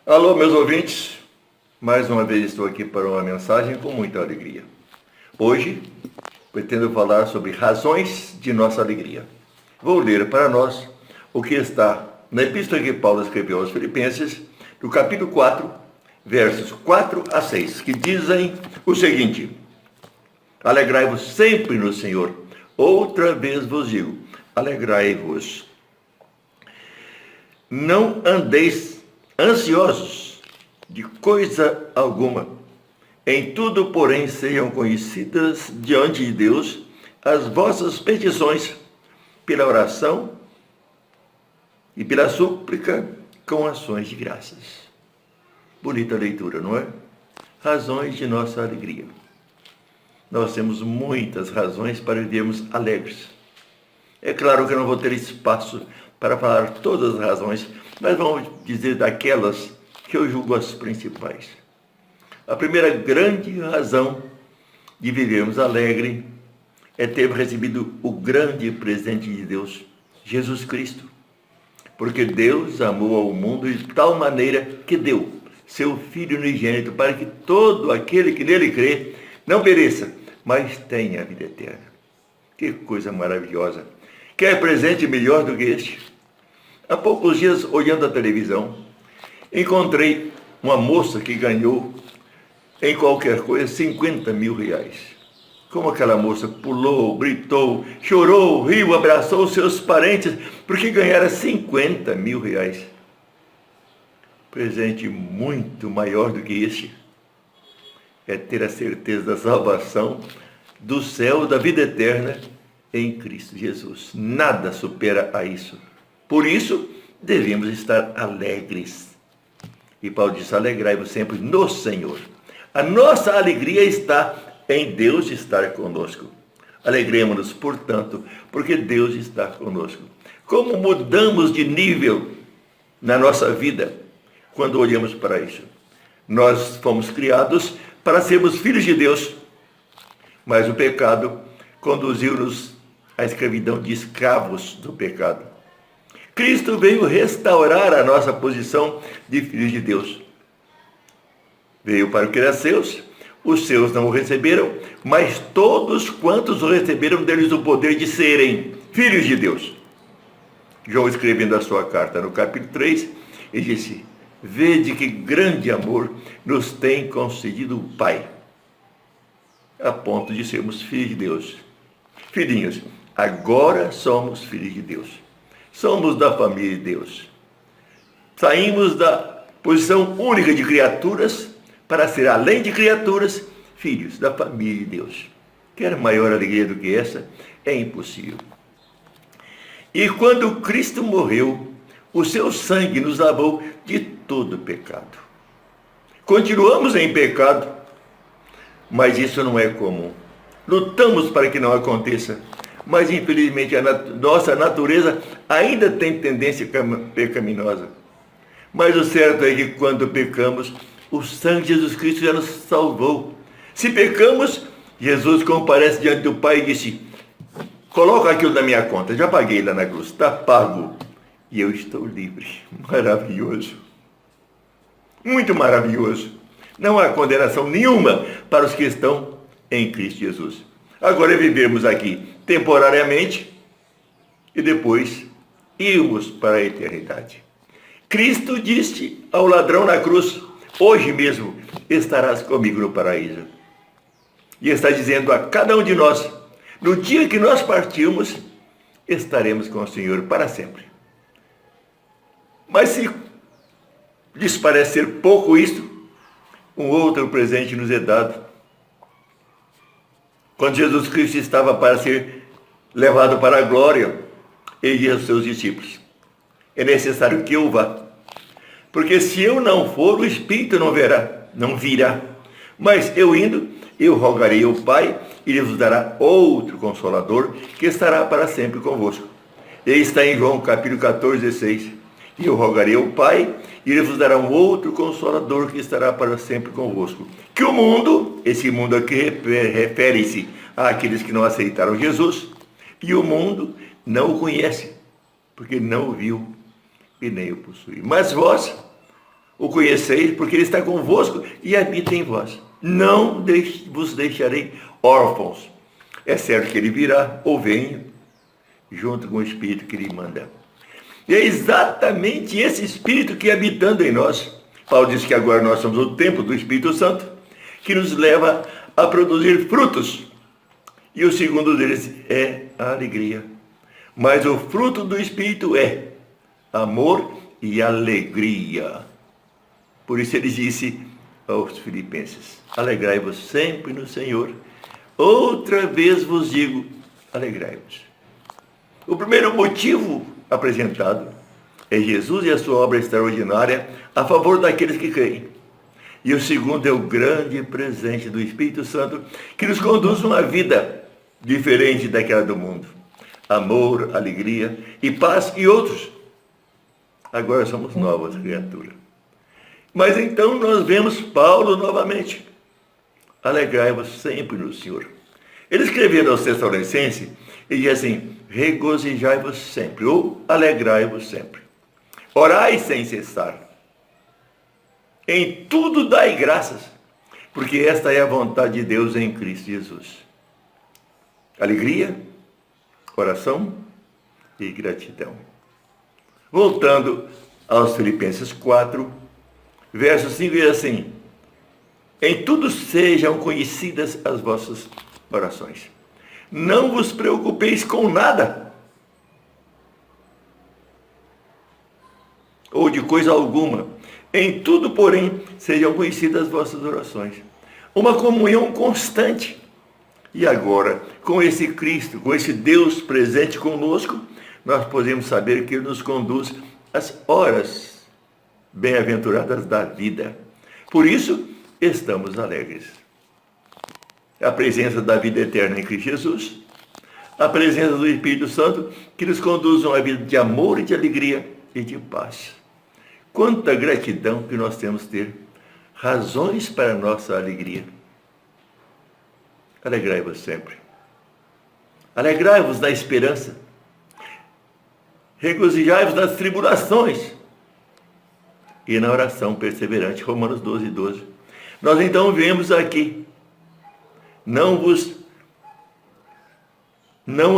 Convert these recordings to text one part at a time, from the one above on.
Alô, meus ouvintes, mais uma vez estou aqui para uma mensagem com muita alegria. Hoje, pretendo falar sobre razões de nossa alegria. Vou ler para nós o que está na epístola que Paulo escreveu aos Filipenses, no capítulo 4, versos 4 a 6, que dizem o seguinte: alegrai-vos sempre no Senhor. Outra vez vos digo, alegrai-vos. Não andeis ansiosos de coisa alguma. Em tudo, porém, sejam conhecidas diante de Deus as vossas petições pela oração e pela súplica com ações de graças. Bonita leitura, não é? Razões de nossa alegria. Nós temos muitas razões para vivermos alegres. É claro que eu não vou ter espaço para falar todas as razões, mas vamos dizer daquelas que eu julgo as principais. A primeira grande razão de vivermos alegre é ter recebido o grande presente de Deus, Jesus Cristo. Porque Deus amou ao mundo de tal maneira que deu seu Filho unigênito para que todo aquele que nele crê não pereça, mas tenha a vida eterna. Que coisa maravilhosa! Quer presente melhor do que este? Há poucos dias, olhando a televisão, encontrei uma moça que ganhou em qualquer coisa 50 mil reais. Como aquela moça pulou, gritou, chorou, riu, abraçou seus parentes, porque ganhara 50 mil reais. Presente muito maior do que este é ter a certeza da salvação, do céu, da vida eterna em Cristo Jesus. Nada supera a isso. Por isso, devemos estar alegres. E Paulo diz: alegrai-vos sempre no Senhor. A nossa alegria está em Deus estar conosco. Alegremos-nos, portanto, porque Deus está conosco. Como mudamos de nível na nossa vida quando olhamos para isso? Nós fomos criados para sermos filhos de Deus, mas o pecado conduziu-nos à escravidão de escravos do pecado. Cristo veio restaurar a nossa posição de filhos de Deus. Veio para o que era seus, os seus não o receberam, mas todos quantos o receberam, deles o poder de serem filhos de Deus. João, escrevendo a sua carta no capítulo 3, ele disse: vede que grande amor nos tem concedido o Pai, a ponto de sermos filhos de Deus. Filhinhos, agora somos filhos de Deus. Somos da família de Deus. Saímos da posição única de criaturas para ser, além de criaturas, filhos da família de Deus. Quer maior alegria do que essa? É impossível. E quando Cristo morreu, o seu sangue nos lavou de todo pecado. Continuamos em pecado, mas isso não é comum. Lutamos para que não aconteça, mas infelizmente a nossa natureza ainda tem tendência pecaminosa. Mas o certo é que quando pecamos, o sangue de Jesus Cristo já nos salvou. Se pecamos, Jesus comparece diante do Pai e disse: coloca aquilo na minha conta, já paguei lá na cruz, está pago. E eu estou livre. Maravilhoso. Muito maravilhoso. Não há condenação nenhuma para os que estão em Cristo Jesus. Agora é vivermos aqui temporariamente e depois irmos para a eternidade. Cristo disse ao ladrão na cruz: hoje mesmo estarás comigo no paraíso. E está dizendo a cada um de nós: no dia que nós partirmos, estaremos com o Senhor para sempre. Mas se lhes parecer pouco isto, um outro presente nos é dado. Quando Jesus Cristo estava para ser levado para a glória, ele disse aos seus discípulos: é necessário que eu vá, porque se eu não for, o Espírito não virá. Mas eu indo, eu rogarei ao Pai, e ele vos dará outro Consolador, que estará para sempre convosco. E está em João capítulo 14, 16. E eu rogarei ao Pai, e ele vos dará um outro Consolador, que estará para sempre convosco. Que o mundo, esse mundo aqui refere-se àqueles que não aceitaram Jesus, e o mundo não o conhece, porque não o viu e nem o possui. Mas vós O conheceis, porque ele está convosco e habita em vós. Não vos deixarei órfãos. É certo que ele virá, ou vem, junto com o Espírito que ele manda. E é exatamente esse Espírito que habitando em nós, Paulo diz que agora nós somos o templo do Espírito Santo, que nos leva a produzir frutos. E o segundo deles é a alegria. Mas o fruto do Espírito é amor e alegria. Por isso ele disse aos filipenses: alegrai-vos sempre no Senhor. Outra vez vos digo, alegrai-vos. O primeiro motivo apresentado é Jesus e a sua obra extraordinária a favor daqueles que creem. E o segundo é o grande presente do Espírito Santo que nos conduz a uma vida diferente daquela do mundo. Amor, alegria e paz e outros. Agora somos novas criaturas. Mas então nós vemos Paulo novamente. Alegrai-vos sempre no Senhor. Ele escreveu aos Tessalonicenses e diz assim: regozijai-vos sempre, ou alegrai-vos sempre. Orai sem cessar. Em tudo dai graças, porque esta é a vontade de Deus em Cristo Jesus. Alegria, oração e gratidão. Voltando aos Filipenses 4, verso 5, diz assim: em tudo sejam conhecidas as vossas orações. Não vos preocupeis com nada, ou de coisa alguma. Em tudo, porém, sejam conhecidas as vossas orações. Uma comunhão constante. E agora, com esse Cristo, com esse Deus presente conosco, nós podemos saber que Ele nos conduz às horas bem-aventuradas da vida. Por isso, estamos alegres. A presença da vida eterna em Cristo Jesus, a presença do Espírito Santo, que nos conduz a uma vida de amor e de alegria e de paz. Quanta gratidão que nós temos que ter, razões para a nossa alegria. Alegrai-vos sempre. Alegrai-vos na esperança. Regozijai-vos nas tribulações. E na oração perseverante, Romanos 12, 12. Nós então vemos aqui: não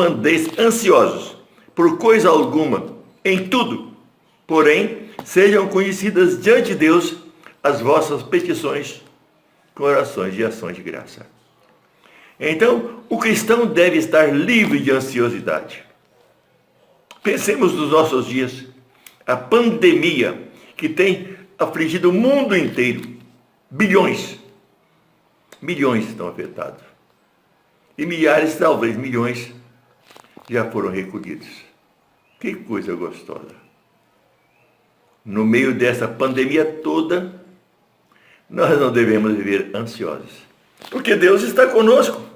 andeis ansiosos por coisa alguma, em tudo, porém, sejam conhecidas diante de Deus as vossas petições com orações e ações de graça. Então, o cristão deve estar livre de ansiosidade. Pensemos nos nossos dias, a pandemia que tem afligido o mundo inteiro. Milhões estão afetados. E milhares, talvez milhões, já foram recolhidos. Que coisa gostosa. No meio dessa pandemia toda, nós não devemos viver ansiosos. Porque Deus está conosco.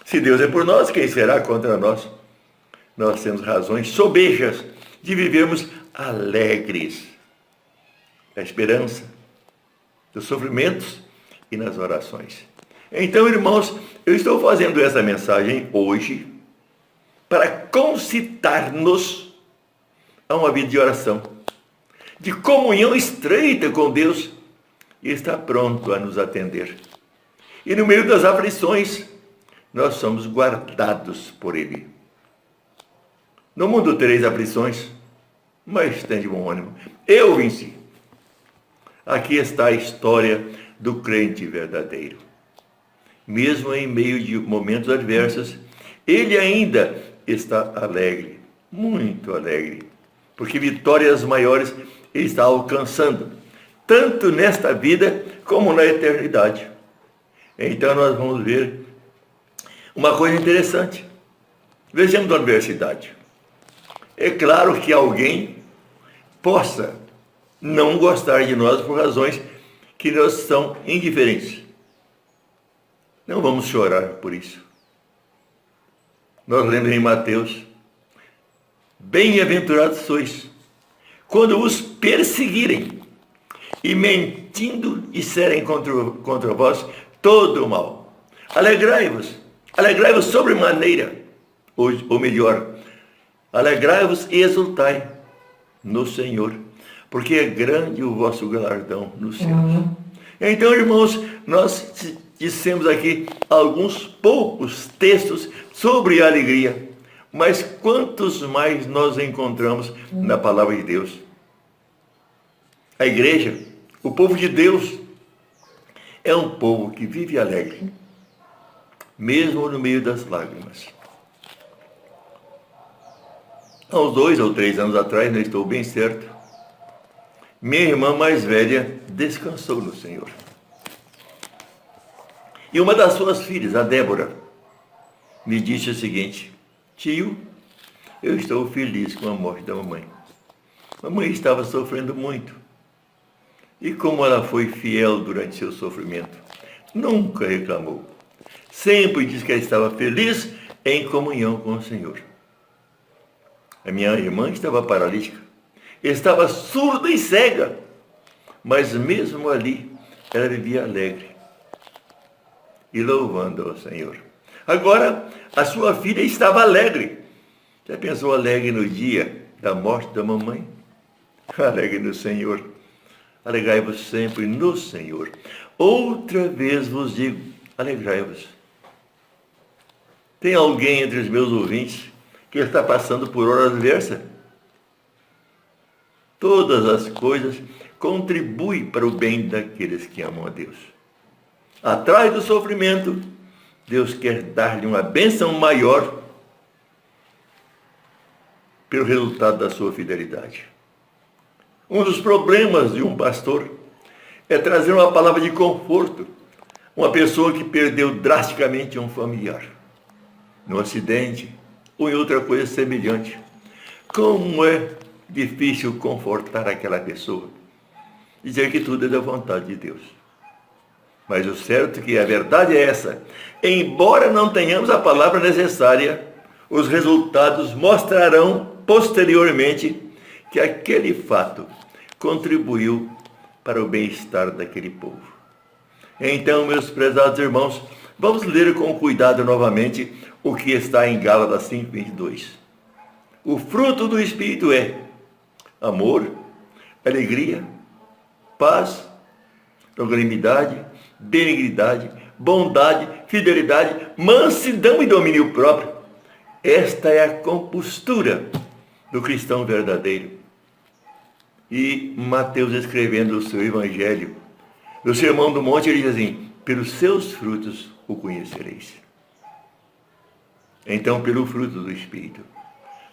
Se Deus é por nós, quem será contra nós? Nós temos razões sobejas de vivermos alegres. Na esperança, nos sofrimentos e nas orações. Então, irmãos, eu estou fazendo essa mensagem hoje para concitar-nos a uma vida de oração, de comunhão estreita com Deus, e está pronto a nos atender. E no meio das aflições, nós somos guardados por Ele. No mundo tereis aflições, mas tem de bom ânimo. Eu venci. Aqui está a história do crente verdadeiro. Mesmo em meio de momentos adversos, ele ainda está alegre, muito alegre, porque vitórias maiores ele está alcançando, tanto nesta vida como na eternidade. Então nós vamos ver uma coisa interessante. Vejamos a adversidade. É claro que alguém possa não gostar de nós por razões que nos são indiferentes. Não vamos chorar por isso. Nós lemos em Mateus: bem-aventurados sois, quando os perseguirem e mentindo disserem contra vós todo o mal. Alegrai-vos sobremaneira, ou melhor, alegrai-vos e exultai no Senhor, porque é grande o vosso galardão nos céus. Então, irmãos, nós dissemos aqui alguns poucos textos sobre a alegria, mas quantos mais nós encontramos na palavra de Deus? A igreja, o povo de Deus, é um povo que vive alegre, mesmo no meio das lágrimas. Há uns 2 ou 3 anos atrás, não estou bem certo, minha irmã mais velha descansou no Senhor. E uma das suas filhas, a Débora, me disse o seguinte: tio, eu estou feliz com a morte da mamãe. Mamãe estava sofrendo muito. E como ela foi fiel durante seu sofrimento, nunca reclamou. Sempre disse que ela estava feliz em comunhão com o Senhor. A minha irmã estava paralítica, estava surda e cega, mas mesmo ali ela vivia alegre e louvando ao Senhor. Agora, a sua filha estava alegre. Já pensou alegre no dia da morte da mamãe? Alegre no Senhor. Alegrai-vos sempre no Senhor. Outra vez vos digo, alegrai-vos. Tem alguém entre os meus ouvintes que está passando por hora adversa? Todas as coisas contribuem para o bem daqueles que amam a Deus. Atrás do sofrimento, Deus quer dar-lhe uma bênção maior pelo resultado da sua fidelidade. Um dos problemas de um pastor é trazer uma palavra de conforto. Uma pessoa que perdeu drasticamente um familiar, num acidente ou em outra coisa semelhante. Como é difícil confortar aquela pessoa. Dizer que tudo é da vontade de Deus. Mas o certo é que a verdade é essa. Embora não tenhamos a palavra necessária, os resultados mostrarão posteriormente que aquele fato contribuiu para o bem-estar daquele povo. Então, meus prezados irmãos, vamos ler com cuidado novamente o que está em Gálatas 5:22. O fruto do Espírito é amor, alegria, paz, longanimidade, benignidade, bondade, fidelidade, mansidão e domínio próprio. Esta é a compostura do cristão verdadeiro. E Mateus, escrevendo o seu evangelho, no Sermão do Monte, ele diz assim: pelos seus frutos o conhecereis. Então, pelo fruto do Espírito.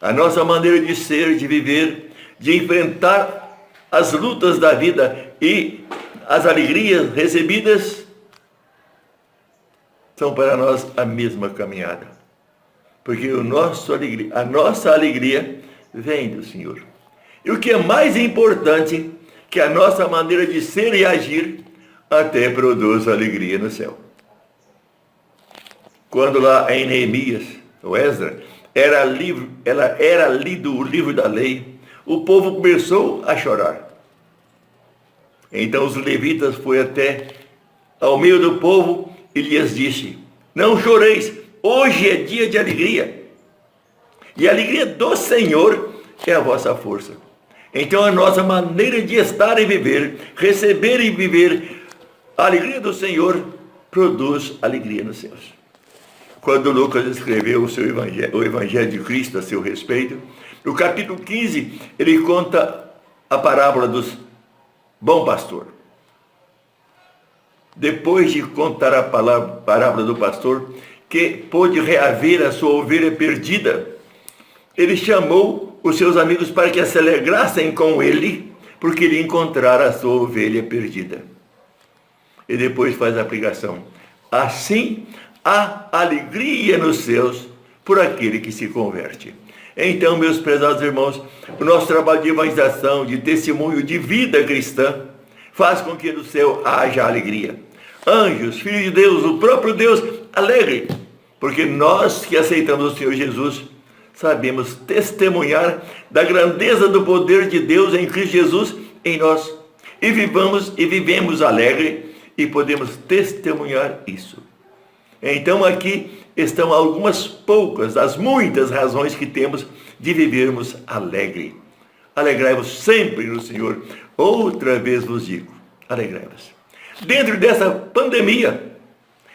A nossa maneira de ser, de viver, de enfrentar as lutas da vida e as alegrias recebidas são para nós a mesma caminhada. Porque a nossa alegria vem do Senhor. E o que é mais importante, que a nossa maneira de ser e agir até produz alegria no céu. Quando lá em Neemias, o Esdras, ela era lido o livro da lei, o povo começou a chorar. Então os levitas foram até ao meio do povo e lhes disse: não choreis, hoje é dia de alegria. E a alegria do Senhor é a vossa força. Então a nossa maneira de estar e viver, receber e viver a alegria do Senhor, produz alegria nos céus. Quando Lucas escreveu o Evangelho de Cristo a seu respeito, no capítulo 15, ele conta a parábola dos bom pastor. Depois de contar a parábola do pastor, que pôde reaver a sua ovelha perdida, ele chamou os seus amigos para que se alegrassem com ele, porque ele encontrara a sua ovelha perdida. E depois faz a aplicação: assim há alegria nos céus por aquele que se converte. Então, meus prezados irmãos, o nosso trabalho de evangelização, de testemunho, de vida cristã, faz com que no céu haja alegria. Anjos, filhos de Deus, o próprio Deus, alegre, porque nós que aceitamos o Senhor Jesus, sabemos testemunhar da grandeza do poder de Deus em Cristo Jesus em nós. E vivemos alegre e podemos testemunhar isso. Então aqui estão algumas poucas, das muitas razões que temos de vivermos alegre. Alegrai-vos sempre no Senhor. Outra vez vos digo, alegrai-vos. Dentro dessa pandemia,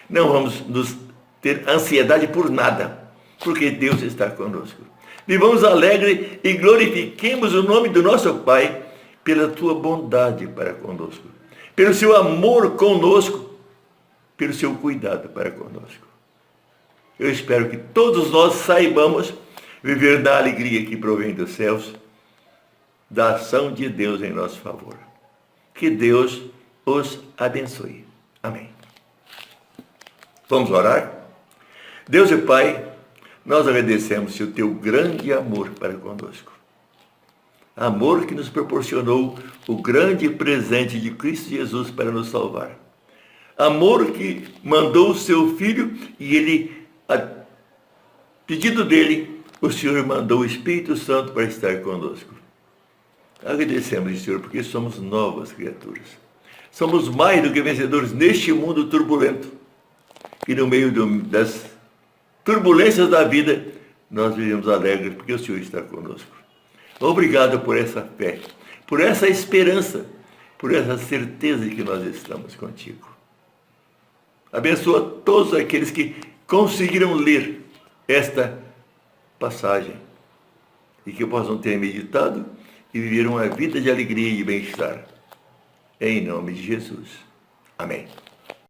não vamos nos ter ansiedade por nada, porque Deus está conosco. Vivamos alegre e glorifiquemos o nome do nosso Pai pela tua bondade para conosco, pelo seu amor conosco, pelo seu cuidado para conosco. Eu espero que todos nós saibamos viver da alegria que provém dos céus, da ação de Deus em nosso favor. Que Deus os abençoe. Amém. Vamos orar? Deus e Pai, nós agradecemos o teu grande amor para conosco. Amor que nos proporcionou o grande presente de Cristo Jesus para nos salvar. Amor que mandou o seu Filho e ele, a pedido dele, o Senhor mandou o Espírito Santo para estar conosco. Agradecemos, Senhor, porque somos novas criaturas. Somos mais do que vencedores neste mundo turbulento. E no meio das turbulências da vida, nós vivemos alegres porque o Senhor está conosco. Obrigado por essa fé, por essa esperança, por essa certeza de que nós estamos contigo. Abençoa todos aqueles que conseguiram ler esta passagem e que possam ter meditado e viver uma vida de alegria e bem-estar. Em nome de Jesus. Amém.